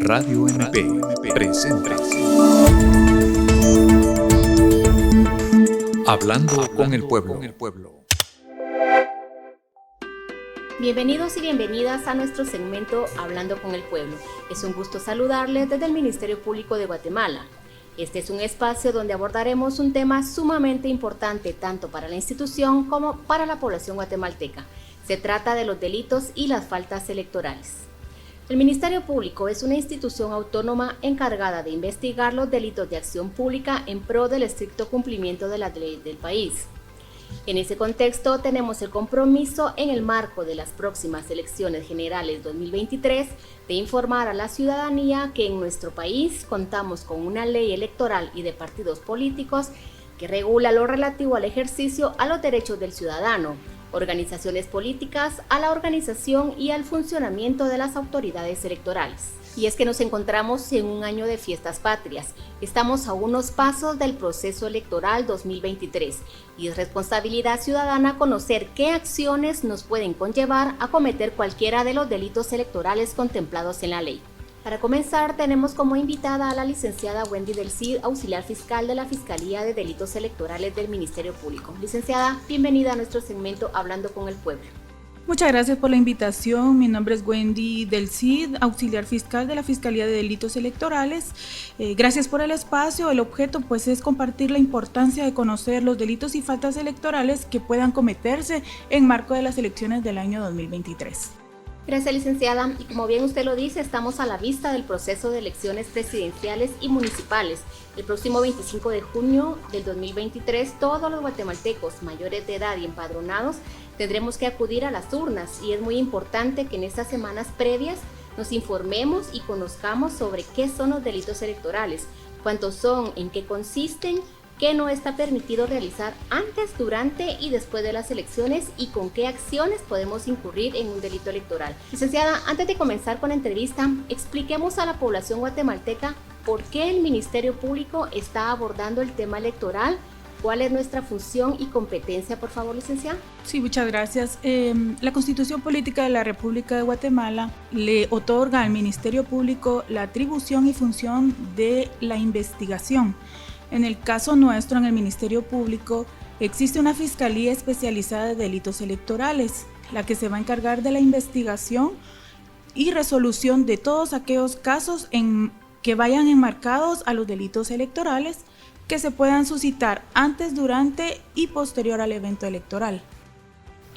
Radio MP presenta Hablando con el Pueblo. Bienvenidos y bienvenidas a nuestro segmento Hablando con el Pueblo. Es un gusto saludarles desde el Ministerio Público de Guatemala. Este es un espacio donde abordaremos un tema sumamente importante tanto para la institución como para la población guatemalteca. Se trata de los delitos y las faltas electorales. El Ministerio Público es una institución autónoma encargada de investigar los delitos de acción pública en pro del estricto cumplimiento de las leyes del país. En ese contexto tenemos el compromiso en el marco de las próximas elecciones generales 2023 de informar a la ciudadanía que en nuestro país contamos con una ley electoral y de partidos políticos que regula lo relativo al ejercicio a los derechos del ciudadano, organizaciones políticas, a la organización y al funcionamiento de las autoridades electorales. Y es que nos encontramos en un año de fiestas patrias. Estamos a unos pasos del proceso electoral 2023 y es responsabilidad ciudadana conocer qué acciones nos pueden conllevar a cometer cualquiera de los delitos electorales contemplados en la ley. Para comenzar, tenemos como invitada a la licenciada Wendy Del Cid, auxiliar fiscal de la Fiscalía de Delitos Electorales del Ministerio Público. Licenciada, bienvenida a nuestro segmento Hablando con el Pueblo. Muchas gracias por la invitación. Mi nombre es Wendy Del Cid, auxiliar fiscal de la Fiscalía de Delitos Electorales. Gracias por el espacio. El objeto pues es compartir la importancia de conocer los delitos y faltas electorales que puedan cometerse en marco de las elecciones del año 2023. Gracias, licenciada. Y como bien usted lo dice, estamos a la vista del proceso de elecciones presidenciales y municipales. El próximo 25 de junio del 2023, todos los guatemaltecos mayores de edad y empadronados tendremos que acudir a las urnas y es muy importante que en estas semanas previas nos informemos y conozcamos sobre qué son los delitos electorales, cuántos son, en qué consisten, qué no está permitido realizar antes, durante y después de las elecciones y con qué acciones podemos incurrir en un delito electoral. Licenciada, antes de comenzar con la entrevista, expliquemos a la población guatemalteca por qué el Ministerio Público está abordando el tema electoral. ¿Cuál es nuestra función y competencia, por favor, licenciada? Sí, muchas gracias. La Constitución Política de la República de Guatemala le otorga al Ministerio Público la atribución y función de la investigación. En el caso nuestro, en el Ministerio Público, existe una Fiscalía especializada de delitos electorales, la que se va a encargar de la investigación y resolución de todos aquellos casos que vayan enmarcados a los delitos electorales que se puedan suscitar antes, durante y posterior al evento electoral.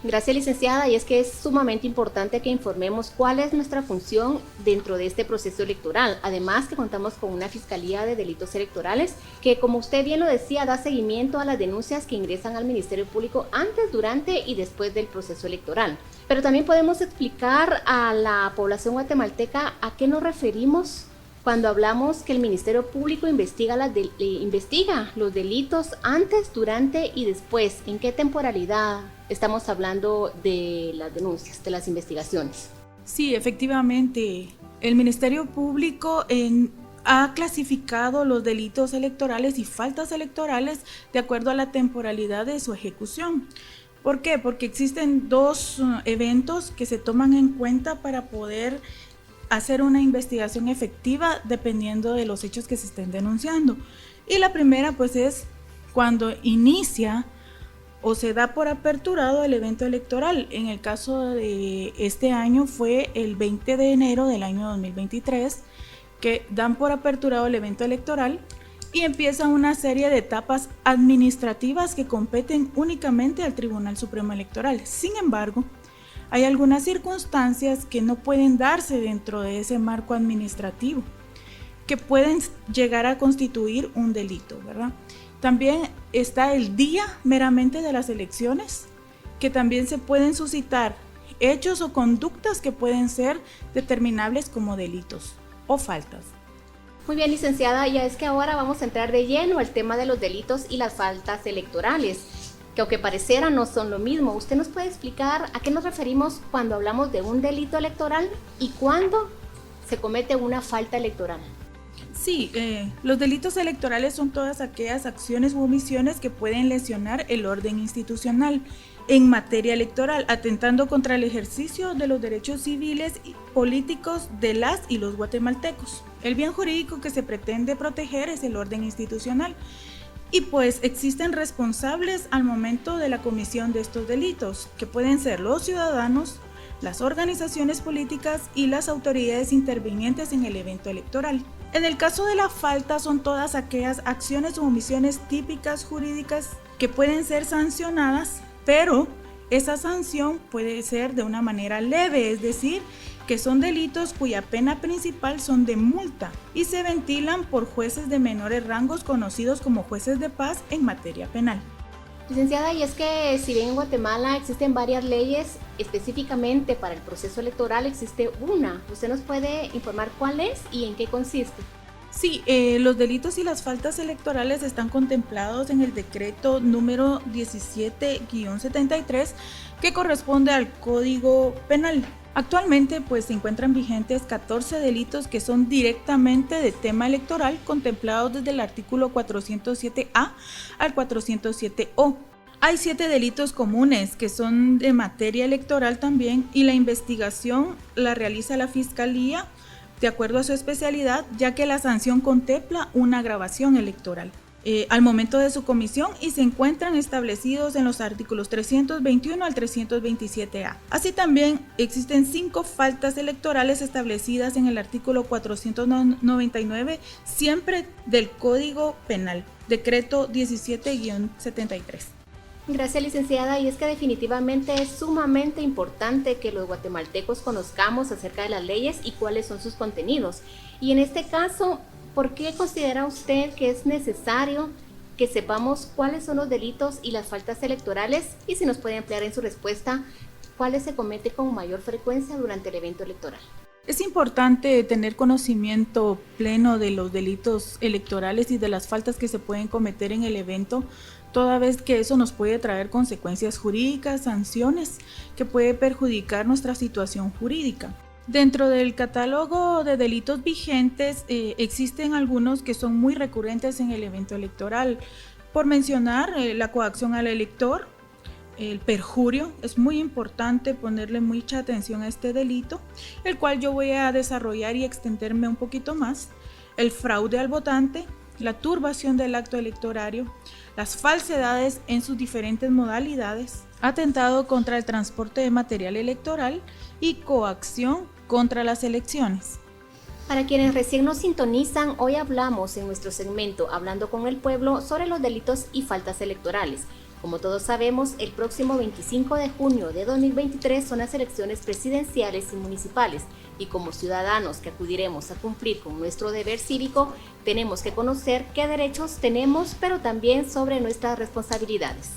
Gracias, licenciada, y es que es sumamente importante que informemos cuál es nuestra función dentro de este proceso electoral. Además que contamos con una Fiscalía de Delitos Electorales que, como usted bien lo decía, da seguimiento a las denuncias que ingresan al Ministerio Público antes, durante y después del proceso electoral. Pero también podemos explicar a la población guatemalteca a qué nos referimos cuando hablamos que el Ministerio Público investiga los delitos antes, durante y después. ¿En qué temporalidad estamos hablando de las denuncias, de las investigaciones? Sí, efectivamente, el Ministerio Público ha clasificado los delitos electorales y faltas electorales de acuerdo a la temporalidad de su ejecución. ¿Por qué? Porque existen dos eventos que se toman en cuenta para poder hacer una investigación efectiva dependiendo de los hechos que se estén denunciando. Y la primera pues es cuando inicia o se da por aperturado el evento electoral. En el caso de este año fue el 20 de enero del año 2023 que dan por aperturado el evento electoral y empieza una serie de etapas administrativas que competen únicamente al Tribunal Supremo Electoral. Sin embargo, hay algunas circunstancias que no pueden darse dentro de ese marco administrativo, que pueden llegar a constituir un delito, ¿verdad? También está el día meramente de las elecciones, que también se pueden suscitar hechos o conductas que pueden ser determinables como delitos o faltas. Muy bien, licenciada, ya es que ahora vamos a entrar de lleno al tema de los delitos y las faltas electorales, que aunque pareciera no son lo mismo. ¿Usted nos puede explicar a qué nos referimos cuando hablamos de un delito electoral y cuándo se comete una falta electoral? Sí, los delitos electorales son todas aquellas acciones u omisiones que pueden lesionar el orden institucional en materia electoral, atentando contra el ejercicio de los derechos civiles y políticos de las y los guatemaltecos. El bien jurídico que se pretende proteger es el orden institucional. Y pues existen responsables al momento de la comisión de estos delitos, que pueden ser los ciudadanos, las organizaciones políticas y las autoridades intervinientes en el evento electoral. En el caso de la falta, son todas aquellas acciones o omisiones típicas jurídicas que pueden ser sancionadas, pero esa sanción puede ser de una manera leve, es decir, que son delitos cuya pena principal son de multa y se ventilan por jueces de menores rangos conocidos como jueces de paz en materia penal. Licenciada, y es que si bien en Guatemala existen varias leyes, específicamente para el proceso electoral existe una. ¿Usted nos puede informar cuál es y en qué consiste? Sí, los delitos y las faltas electorales están contemplados en el decreto número 17-73 que corresponde al Código Penal. Actualmente pues se encuentran vigentes 14 delitos que son directamente de tema electoral, contemplados desde el artículo 407A al 407O. Hay 7 delitos comunes que son de materia electoral también, y la investigación la realiza la Fiscalía de acuerdo a su especialidad, ya que la sanción contempla una agravación electoral al momento de su comisión y se encuentran establecidos en los artículos 321 al 327A. Así también existen 5 faltas electorales establecidas en el artículo 499, siempre del Código Penal, decreto 17-73. Gracias, licenciada, y es que definitivamente es sumamente importante que los guatemaltecos conozcamos acerca de las leyes y cuáles son sus contenidos. Y en este caso, ¿por qué considera usted que es necesario que sepamos cuáles son los delitos y las faltas electorales? Y si nos puede ampliar en su respuesta, ¿cuáles se cometen con mayor frecuencia durante el evento electoral? Es importante tener conocimiento pleno de los delitos electorales y de las faltas que se pueden cometer en el evento, toda vez que eso nos puede traer consecuencias jurídicas, sanciones que puede perjudicar nuestra situación jurídica. Dentro del catálogo de delitos vigentes existen algunos que son muy recurrentes en el evento electoral. Por mencionar, la coacción al elector, el perjurio, es muy importante ponerle mucha atención a este delito, el cual yo voy a desarrollar y extenderme un poquito más. El fraude al votante, la turbación del acto electorario, las falsedades en sus diferentes modalidades, atentado contra el transporte de material electoral y coacción contra las elecciones. Para quienes recién nos sintonizan, hoy hablamos en nuestro segmento Hablando con el Pueblo sobre los delitos y faltas electorales. Como todos sabemos, el próximo 25 de junio de 2023 son las elecciones presidenciales y municipales, y como ciudadanos que acudiremos a cumplir con nuestro deber cívico, tenemos que conocer qué derechos tenemos, pero también sobre nuestras responsabilidades.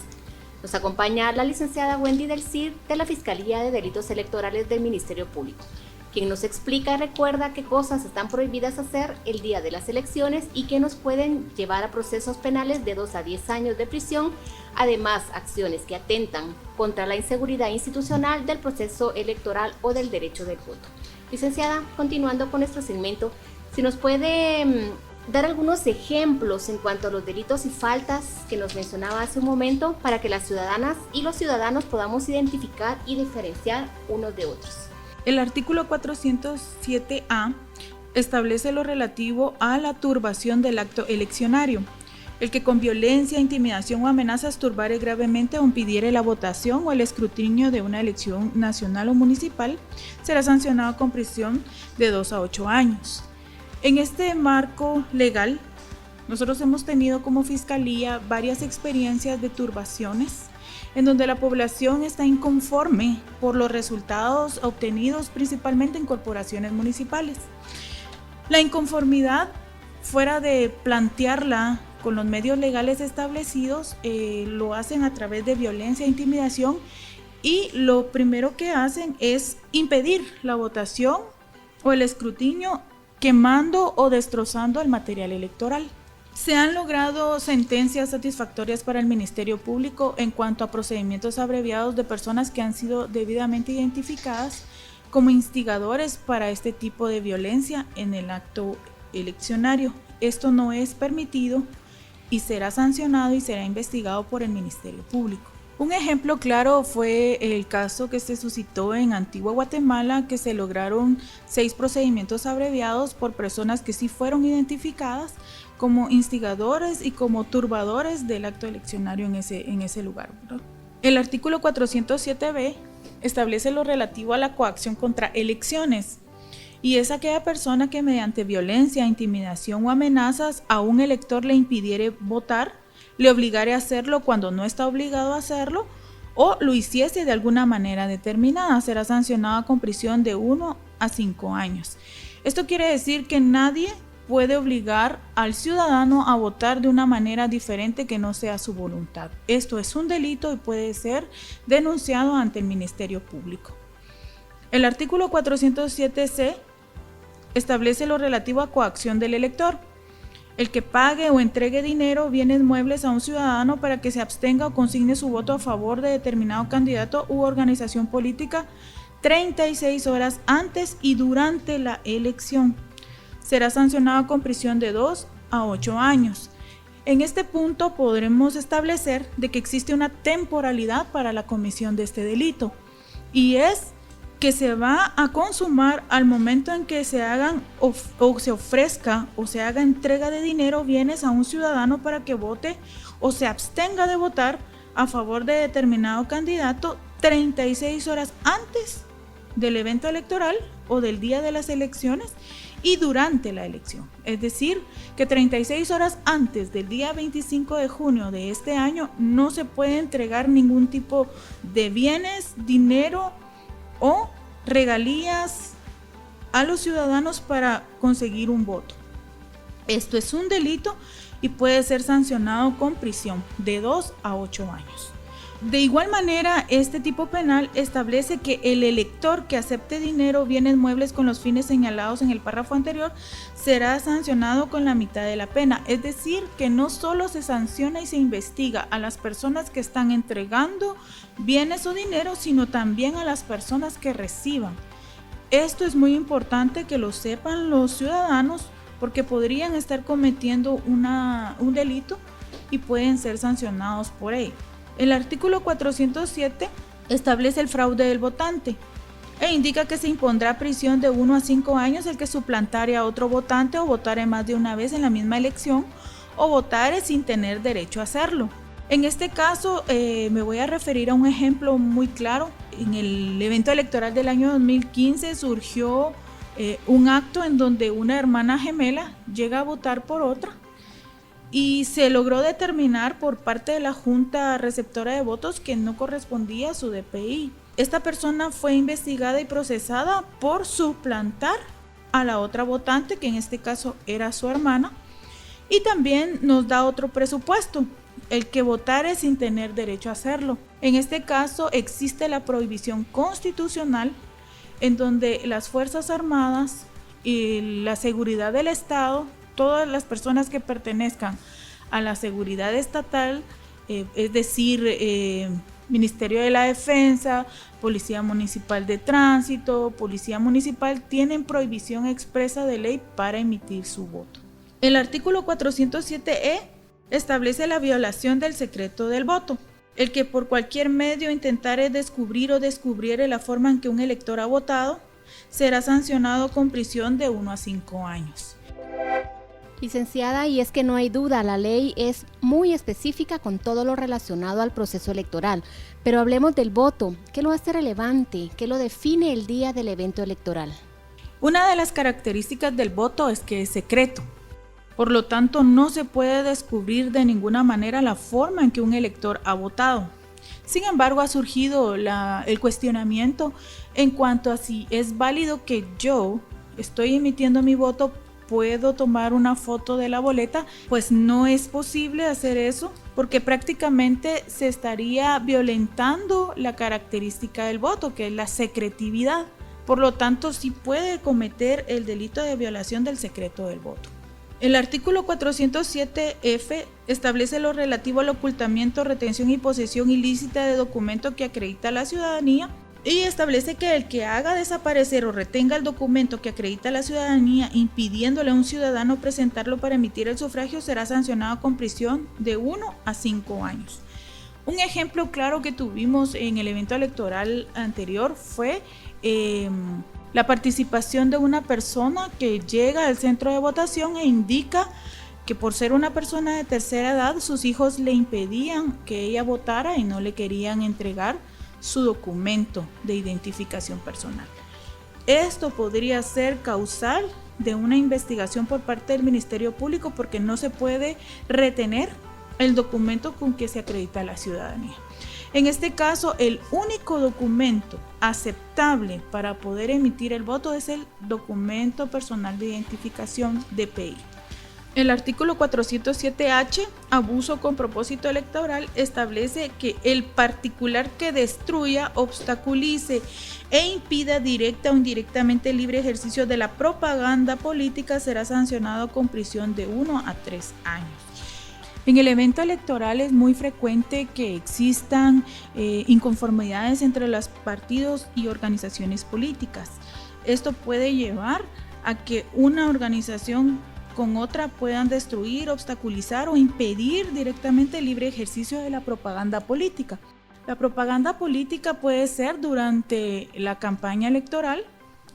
Nos acompaña la licenciada Wendy del Cid de la Fiscalía de Delitos Electorales del Ministerio Público, quien nos explica y recuerda qué cosas están prohibidas hacer el día de las elecciones y que nos pueden llevar a procesos penales de 2 a 10 años de prisión, además acciones que atentan contra la inseguridad institucional del proceso electoral o del derecho del voto. Licenciada, continuando con nuestro segmento, si nos puede dar algunos ejemplos en cuanto a los delitos y faltas que nos mencionaba hace un momento para que las ciudadanas y los ciudadanos podamos identificar y diferenciar unos de otros. El artículo 407A establece lo relativo a la turbación del acto eleccionario, el que con violencia, intimidación o amenazas turbare gravemente o impidiere la votación o el escrutinio de una elección nacional o municipal, será sancionado con prisión de 2 a 8 años. En este marco legal, nosotros hemos tenido como Fiscalía varias experiencias de turbaciones en donde la población está inconforme por los resultados obtenidos principalmente en corporaciones municipales. La inconformidad, fuera de plantearla con los medios legales establecidos, lo hacen a través de violencia e intimidación, y lo primero que hacen es impedir la votación o el escrutinio, quemando o destrozando el material electoral. Se han logrado sentencias satisfactorias para el Ministerio Público en cuanto a procedimientos abreviados de personas que han sido debidamente identificadas como instigadores para este tipo de violencia en el acto eleccionario. Esto no es permitido y será sancionado y será investigado por el Ministerio Público. Un ejemplo claro fue el caso que se suscitó en Antigua Guatemala, que se lograron 6 procedimientos abreviados por personas que sí fueron identificadas como instigadores y como turbadores del acto eleccionario en ese lugar, ¿verdad? El artículo 407b establece lo relativo a la coacción contra elecciones, y es aquella persona que mediante violencia, intimidación o amenazas a un elector le impidiere votar, le obligare a hacerlo cuando no está obligado a hacerlo, o lo hiciese de alguna manera determinada. Será sancionada con prisión de 1 a 5 años. Esto quiere decir que nadie puede obligar al ciudadano a votar de una manera diferente que no sea su voluntad. Esto es un delito y puede ser denunciado ante el Ministerio Público. El artículo 407c establece lo relativo a coacción del elector. El que pague o entregue dinero, bienes muebles a un ciudadano para que se abstenga o consigne su voto a favor de determinado candidato u organización política 36 horas antes y durante la elección. Será sancionado con prisión de 2 a 8 años. En este punto podremos establecer de que existe una temporalidad para la comisión de este delito, y es que se va a consumar al momento en que se hagan o se ofrezca o se haga entrega de dinero o bienes a un ciudadano para que vote o se abstenga de votar a favor de determinado candidato 36 horas antes del evento electoral o del día de las elecciones y durante la elección. Es decir, que 36 horas antes del día 25 de junio de este año no se puede entregar ningún tipo de bienes, dinero o regalías a los ciudadanos para conseguir un voto. Esto es un delito y puede ser sancionado con prisión de 2 a 8 años. De igual manera, este tipo penal establece que el elector que acepte dinero o bienes muebles con los fines señalados en el párrafo anterior será sancionado con la mitad de la pena. Es decir, que no solo se sanciona y se investiga a las personas que están entregando bienes o dinero, sino también a las personas que reciban. Esto es muy importante que lo sepan los ciudadanos, porque podrían estar cometiendo un delito y pueden ser sancionados por ello. El artículo 407 establece el fraude del votante e indica que se impondrá prisión de 1 a 5 años el que suplantare a otro votante o votare más de una vez en la misma elección o votare sin tener derecho a hacerlo. En este caso me voy a referir a un ejemplo muy claro. En el evento electoral del año 2015 surgió un acto en donde una hermana gemela llega a votar por otra y se logró determinar por parte de la Junta Receptora de Votos que no correspondía a su DPI. Esta persona fue investigada y procesada por suplantar a la otra votante, que en este caso era su hermana, y también nos da otro presupuesto, el que votare sin tener derecho a hacerlo. En este caso existe la prohibición constitucional en donde las Fuerzas Armadas y la seguridad del Estado, todas las personas que pertenezcan a la seguridad estatal, es decir, Ministerio de la Defensa, Policía Municipal de Tránsito, Policía Municipal, tienen prohibición expresa de ley para emitir su voto. El artículo 407e establece la violación del secreto del voto. El que por cualquier medio intentare descubrir o descubriere la forma en que un elector ha votado, será sancionado con prisión de 1 a 5 años. Licenciada, y es que no hay duda, la ley es muy específica con todo lo relacionado al proceso electoral, pero hablemos del voto. ¿Qué lo hace relevante? ¿Qué lo define el día del evento electoral? Una de las características del voto es que es secreto. Por lo tanto, no se puede descubrir de ninguna manera la forma en que un elector ha votado. Sin embargo, ha surgido el cuestionamiento en cuanto a si es válido que yo estoy emitiendo mi voto, puedo tomar una foto de la boleta. Pues no es posible hacer eso, porque prácticamente se estaría violentando la característica del voto, que es la secretividad. Por lo tanto, sí puede cometer el delito de violación del secreto del voto. El artículo 407F establece lo relativo al ocultamiento, retención y posesión ilícita de documento que acredita a la ciudadanía Y establece que el que haga desaparecer o retenga el documento que acredita a la ciudadanía impidiéndole a un ciudadano presentarlo para emitir el sufragio será sancionado con prisión de 1 a 5 años. Un ejemplo claro que tuvimos en el evento electoral anterior fue la participación de una persona que llega al centro de votación e indica que por ser una persona de tercera edad sus hijos le impedían que ella votara y no le querían entregar su documento de identificación personal. Esto podría ser causal de una investigación por parte del Ministerio Público porque no se puede retener el documento con que se acredita a la ciudadanía. En este caso, el único documento aceptable para poder emitir el voto es el documento personal de identificación DPI. El artículo 407H, abuso con propósito electoral, establece que el particular que destruya, obstaculice e impida directa o indirectamente el libre ejercicio de la propaganda política será sancionado con prisión de 1 a 3 años. En el evento electoral es muy frecuente que existan inconformidades entre los partidos y organizaciones políticas. Esto puede llevar a que una organización con otra puedan destruir, obstaculizar o impedir directamente el libre ejercicio de la propaganda política. La propaganda política puede ser durante la campaña electoral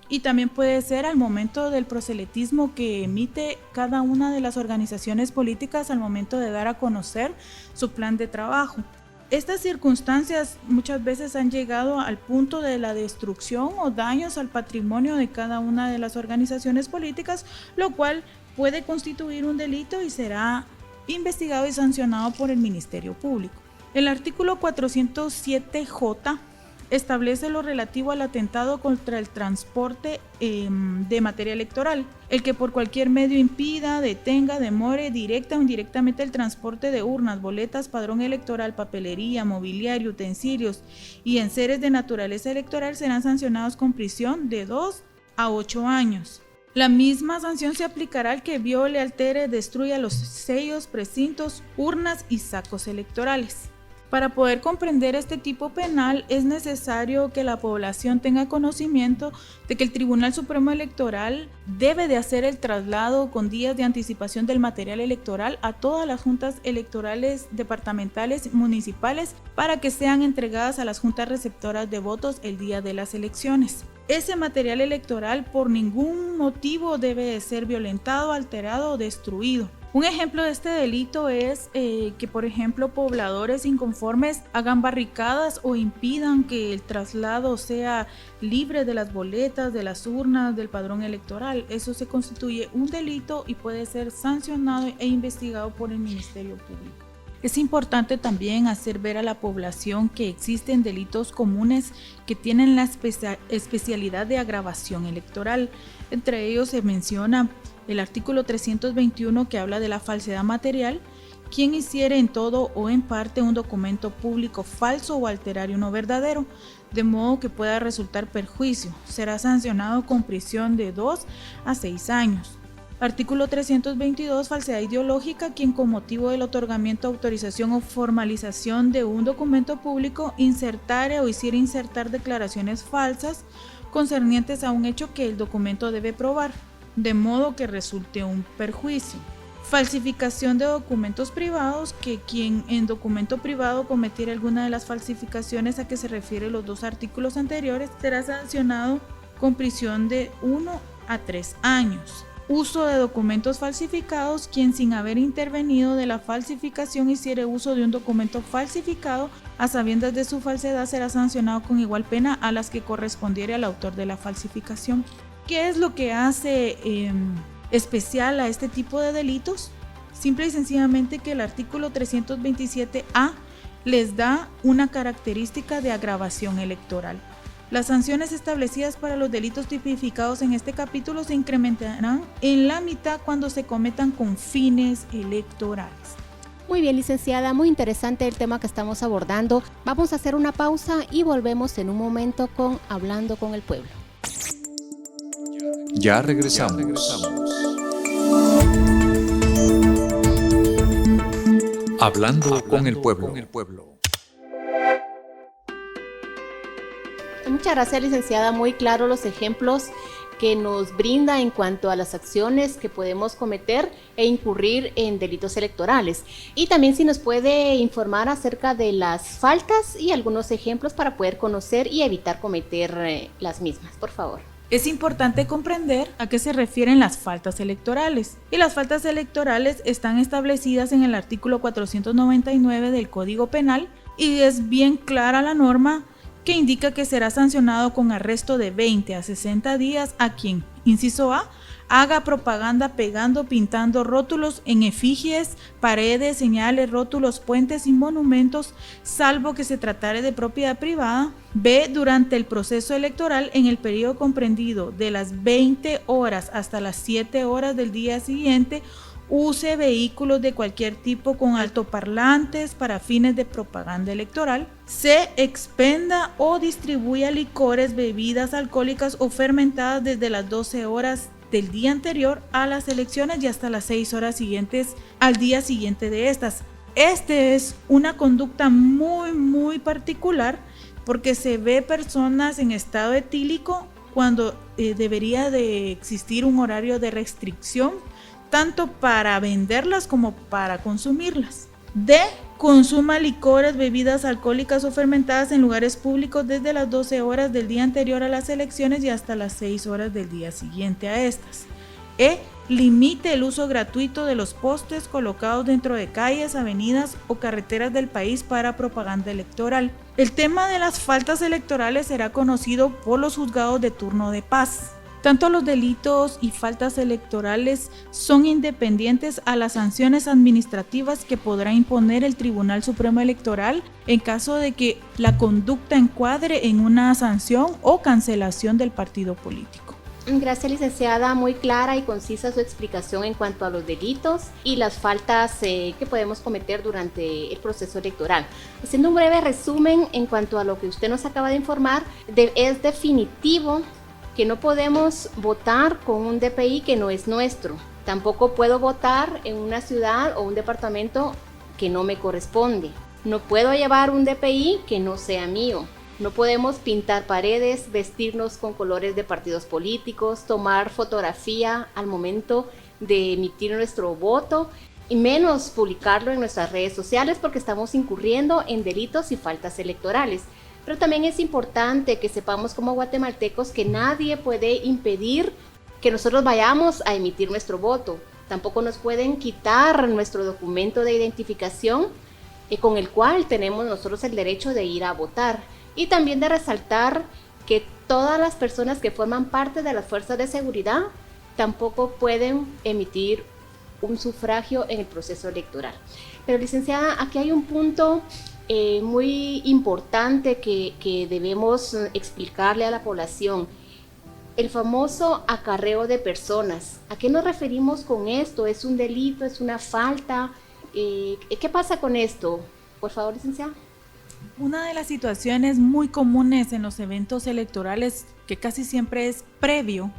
y también puede ser al momento del proselitismo que emite cada una de las organizaciones políticas al momento de dar a conocer su plan de trabajo. Estas circunstancias muchas veces han llegado al punto de la destrucción o daños al patrimonio de cada una de las organizaciones políticas, lo cual puede constituir un delito y será investigado y sancionado por el Ministerio Público. El artículo 407J establece lo relativo al atentado contra el transporte de materia electoral. El que por cualquier medio impida, detenga, demore directa o indirectamente el transporte de urnas, boletas, padrón electoral, papelería, mobiliario, utensilios y enseres de naturaleza electoral serán sancionados con prisión de 2 a 8 años. La misma sanción se aplicará al que viole, altere, destruya los sellos, precintos, urnas y sacos electorales. Para poder comprender este tipo penal es necesario que la población tenga conocimiento de que el Tribunal Supremo Electoral debe de hacer el traslado con días de anticipación del material electoral a todas las juntas electorales departamentales municipales para que sean entregadas a las juntas receptoras de votos el día de las elecciones. Ese material electoral por ningún motivo debe de ser violentado, alterado o destruido. Un ejemplo de este delito es que, por ejemplo, pobladores inconformes hagan barricadas o impidan que el traslado sea libre de las boletas, de las urnas, del padrón electoral. Eso se constituye un delito y puede ser sancionado e investigado por el Ministerio Público. Es importante también hacer ver a la población que existen delitos comunes que tienen la especialidad de agravación electoral. Entre ellos se menciona el artículo 321 que habla de la falsedad material. Quien hiciere en todo o en parte un documento público falso o alterar uno verdadero, de modo que pueda resultar perjuicio, será sancionado con prisión de 2 a 6 años. Artículo 322, falsedad ideológica, quien con motivo del otorgamiento, autorización o formalización de un documento público insertare o hiciere insertar declaraciones falsas concernientes a un hecho que el documento debe probar, de modo que resulte un perjuicio. Falsificación de documentos privados, que quien en documento privado cometiera alguna de las falsificaciones a que se refieren los dos artículos anteriores será sancionado con prisión de 1 a 3 años. Uso de documentos falsificados, quien sin haber intervenido de la falsificación hiciere uso de un documento falsificado a sabiendas de su falsedad será sancionado con igual pena a las que correspondiere al autor de la falsificación. ¿Qué es lo que hace especial a este tipo de delitos? Simple y sencillamente que el artículo 327A les da una característica de agravación electoral. Las sanciones establecidas para los delitos tipificados en este capítulo se incrementarán en la mitad cuando se cometan con fines electorales. Muy bien, licenciada, muy interesante el tema que estamos abordando. Vamos a hacer una pausa y volvemos en un momento con Hablando con el Pueblo. Ya regresamos. Hablando con el pueblo. Muchas gracias, licenciada. Muy claro los ejemplos que nos brinda en cuanto a las acciones que podemos cometer e incurrir en delitos electorales. Y también si nos puede informar acerca de las faltas y algunos ejemplos para poder conocer y evitar cometer las mismas, por favor. Es importante comprender a qué se refieren las faltas electorales. Y las faltas electorales están establecidas en el artículo 499 del Código Penal y es bien clara la norma que indica que será sancionado con arresto de 20 a 60 días a quien, inciso A, haga propaganda pegando, pintando rótulos en efigies, paredes, señales, rótulos, puentes y monumentos, salvo que se tratare de propiedad privada. B, durante el proceso electoral en el periodo comprendido de las 20 horas hasta las 7 horas del día siguiente, use vehículos de cualquier tipo con altoparlantes para fines de propaganda electoral. C, expenda o distribuya licores, bebidas alcohólicas o fermentadas desde las 12 horas del día anterior a las elecciones y hasta las 6 horas siguientes al día siguiente de estas. Este es una conducta muy particular porque se ve personas en estado etílico cuando debería de existir un horario de restricción tanto para venderlas como para consumirlas. D, consuma licores, bebidas alcohólicas o fermentadas en lugares públicos desde las 12 horas del día anterior a las elecciones y hasta las 6 horas del día siguiente a estas. E, limite el uso gratuito de los postes colocados dentro de calles, avenidas o carreteras del país para propaganda electoral. El tema de las faltas electorales será conocido por los juzgados de turno de paz. Tanto los delitos y faltas electorales son independientes a las sanciones administrativas que podrá imponer el Tribunal Supremo Electoral en caso de que la conducta encuadre en una sanción o cancelación del partido político. Gracias, licenciada. Muy clara y concisa su explicación en cuanto a los delitos y las faltas que podemos cometer durante el proceso electoral. Haciendo un breve resumen en cuanto a lo que usted nos acaba de informar, es definitivo que no podemos votar con un DPI que no es nuestro. Tampoco puedo votar en una ciudad o un departamento que no me corresponde. No puedo llevar un DPI que no sea mío. No podemos pintar paredes, vestirnos con colores de partidos políticos, tomar fotografía al momento de emitir nuestro voto y menos publicarlo en nuestras redes sociales porque estamos incurriendo en delitos y faltas electorales. Pero también es importante que sepamos como guatemaltecos que nadie puede impedir que nosotros vayamos a emitir nuestro voto. Tampoco nos pueden quitar nuestro documento de identificación con el cual tenemos nosotros el derecho de ir a votar. Y también de resaltar que todas las personas que forman parte de las fuerzas de seguridad tampoco pueden emitir un sufragio en el proceso electoral. Pero licenciada, aquí hay un punto muy importante que debemos explicarle a la población. El famoso acarreo de personas. ¿A qué nos referimos con esto? ¿Es un delito? ¿Es una falta? ¿Qué pasa con esto? Por favor, licenciada. Una de las situaciones muy comunes en los eventos electorales, que casi siempre es previo,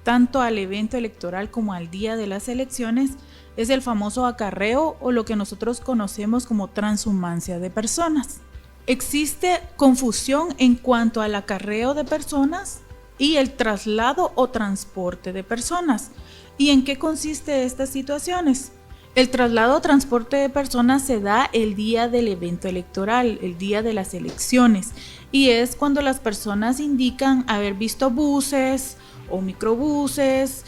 tanto al evento electoral como al día de las elecciones, es el famoso acarreo o lo que nosotros conocemos como transhumancia de personas. Existe confusión en cuanto al acarreo de personas y el traslado o transporte de personas. ¿Y en qué consiste estas situaciones? El traslado o transporte de personas se da el día del evento electoral, el día de las elecciones, y es cuando las personas indican haber visto buses o microbuses,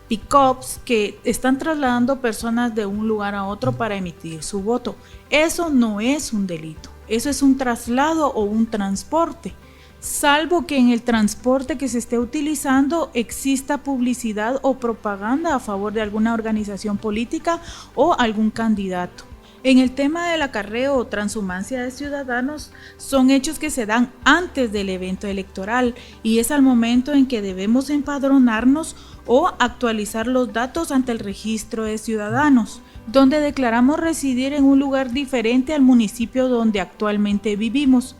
pick-ups que están trasladando personas de un lugar a otro para emitir su voto. Eso no es un delito, eso es un traslado o un transporte, salvo que en el transporte que se esté utilizando exista publicidad o propaganda a favor de alguna organización política o algún candidato. En el tema del acarreo o transhumancia de ciudadanos, son hechos que se dan antes del evento electoral y es al momento en que debemos empadronarnos o actualizar los datos ante el registro de ciudadanos, donde declaramos residir en un lugar diferente al municipio donde actualmente vivimos,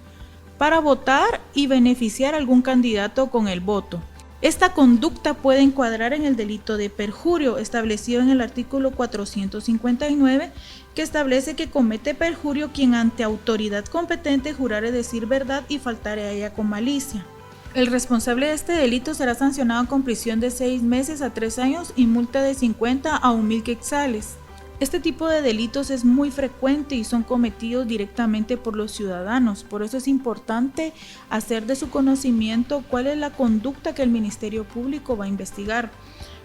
para votar y beneficiar a algún candidato con el voto. Esta conducta puede encuadrar en el delito de perjurio, establecido en el artículo 459, que establece que comete perjurio quien ante autoridad competente jurare decir verdad y faltare a ella con malicia. El responsable de este delito será sancionado con prisión de 6 meses a 3 años y multa de 50 a 1,000 quetzales. Este tipo de delitos es muy frecuente y son cometidos directamente por los ciudadanos. Por eso es importante hacer de su conocimiento cuál es la conducta que el Ministerio Público va a investigar.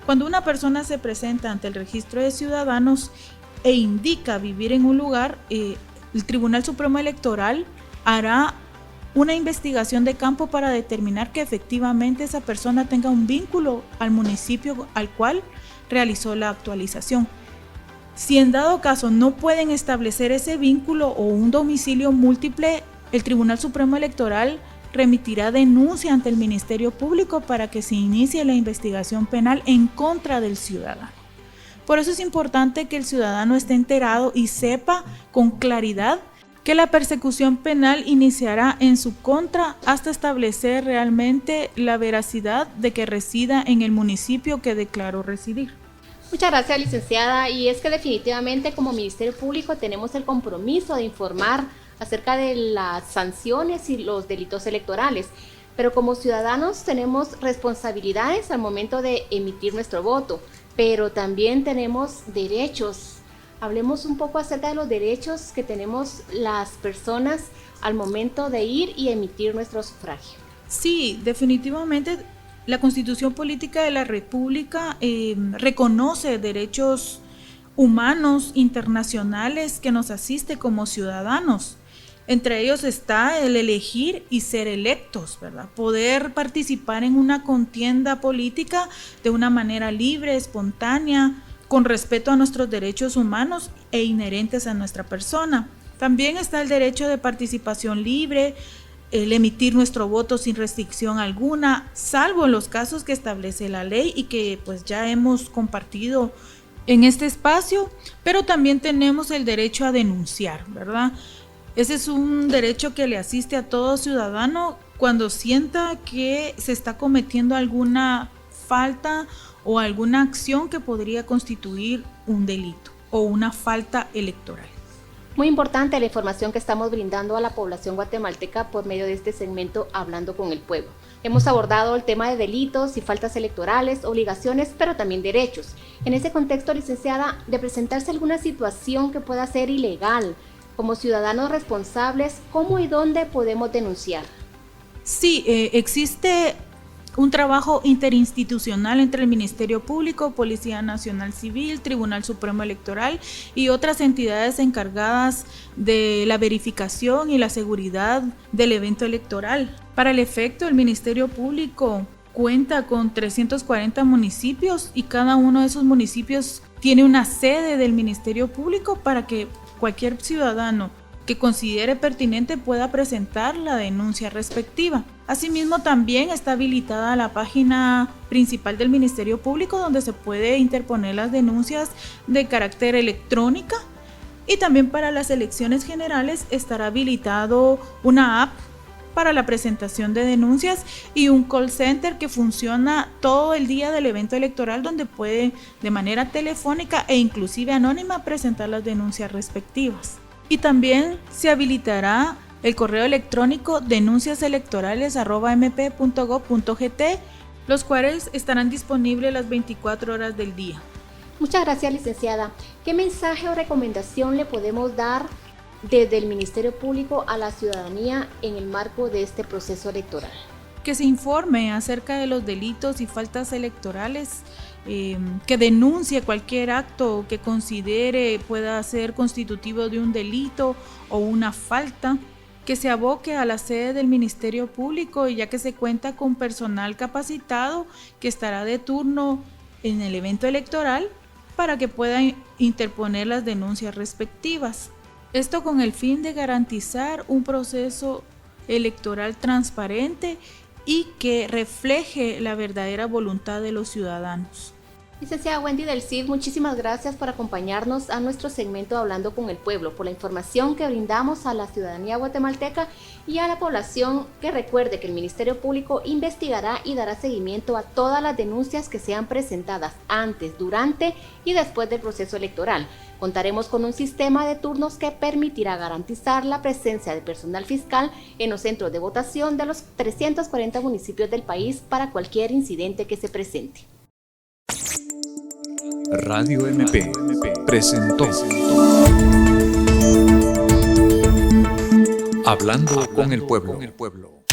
Cuando una persona se presenta ante el registro de ciudadanos e indica vivir en un lugar, el Tribunal Supremo Electoral hará una investigación de campo para determinar que efectivamente esa persona tenga un vínculo al municipio al cual realizó la actualización. Si en dado caso no pueden establecer ese vínculo o un domicilio múltiple, el Tribunal Supremo Electoral remitirá denuncia ante el Ministerio Público para que se inicie la investigación penal en contra del ciudadano. Por eso es importante que el ciudadano esté enterado y sepa con claridad que la persecución penal iniciará en su contra hasta establecer realmente la veracidad de que resida en el municipio que declaró residir. Muchas gracias, licenciada. Y es que definitivamente como Ministerio Público tenemos el compromiso de informar acerca de las sanciones y los delitos electorales, pero como ciudadanos tenemos responsabilidades al momento de emitir nuestro voto, pero también tenemos derechos. Hablemos un poco acerca de los derechos que tenemos las personas al momento de ir y emitir nuestro sufragio. Sí, definitivamente la Constitución Política de la República reconoce derechos humanos internacionales que nos asiste como ciudadanos. Entre ellos está el elegir y ser electos, ¿verdad? Poder participar en una contienda política de una manera libre, espontánea, con respeto a nuestros derechos humanos e inherentes a nuestra persona. También está el derecho de participación libre, el emitir nuestro voto sin restricción alguna, salvo en los casos que establece la ley y que pues ya hemos compartido en este espacio, pero también tenemos el derecho a denunciar, ¿verdad? Ese es un derecho que le asiste a todo ciudadano cuando sienta que se está cometiendo alguna falta o alguna acción que podría constituir un delito o una falta electoral. Muy importante la información que estamos brindando a la población guatemalteca por medio de este segmento Hablando con el Pueblo. Hemos abordado el tema de delitos y faltas electorales, obligaciones, pero también derechos. En ese contexto, licenciada, de presentarse alguna situación que pueda ser ilegal, como ciudadanos responsables, ¿cómo y dónde podemos denunciar? Sí, existe un trabajo interinstitucional entre el Ministerio Público, Policía Nacional Civil, Tribunal Supremo Electoral y otras entidades encargadas de la verificación y la seguridad del evento electoral. Para el efecto, el Ministerio Público cuenta con 340 municipios y cada uno de esos municipios tiene una sede del Ministerio Público para que cualquier ciudadano que considere pertinente pueda presentar la denuncia respectiva. Asimismo, también está habilitada la página principal del Ministerio Público donde se puede interponer las denuncias de carácter electrónica, y también para las elecciones generales estará habilitado una app para la presentación de denuncias y un call center que funciona todo el día del evento electoral donde puede de manera telefónica e inclusive anónima presentar las denuncias respectivas. Y también se habilitará el correo electrónico denunciaselectorales@mp.gov.gt, los cuales estarán disponibles las 24 horas del día. Muchas gracias, licenciada. ¿Qué mensaje o recomendación le podemos dar desde el Ministerio Público a la ciudadanía en el marco de este proceso electoral? Que se informe acerca de los delitos y faltas electorales, que denuncie cualquier acto que considere pueda ser constitutivo de un delito o una falta, que se aboque a la sede del Ministerio Público, ya que se cuenta con personal capacitado que estará de turno en el evento electoral para que pueda interponer las denuncias respectivas. Esto con el fin de garantizar un proceso electoral transparente y que refleje la verdadera voluntad de los ciudadanos. Licenciada Wendy del Cid, muchísimas gracias por acompañarnos a nuestro segmento Hablando con el Pueblo, por la información que brindamos a la ciudadanía guatemalteca y a la población, que recuerde que el Ministerio Público investigará y dará seguimiento a todas las denuncias que sean presentadas antes, durante y después del proceso electoral. Contaremos con un sistema de turnos que permitirá garantizar la presencia de personal fiscal en los centros de votación de los 340 municipios del país para cualquier incidente que se presente. Radio MP presentó Hablando con el Pueblo.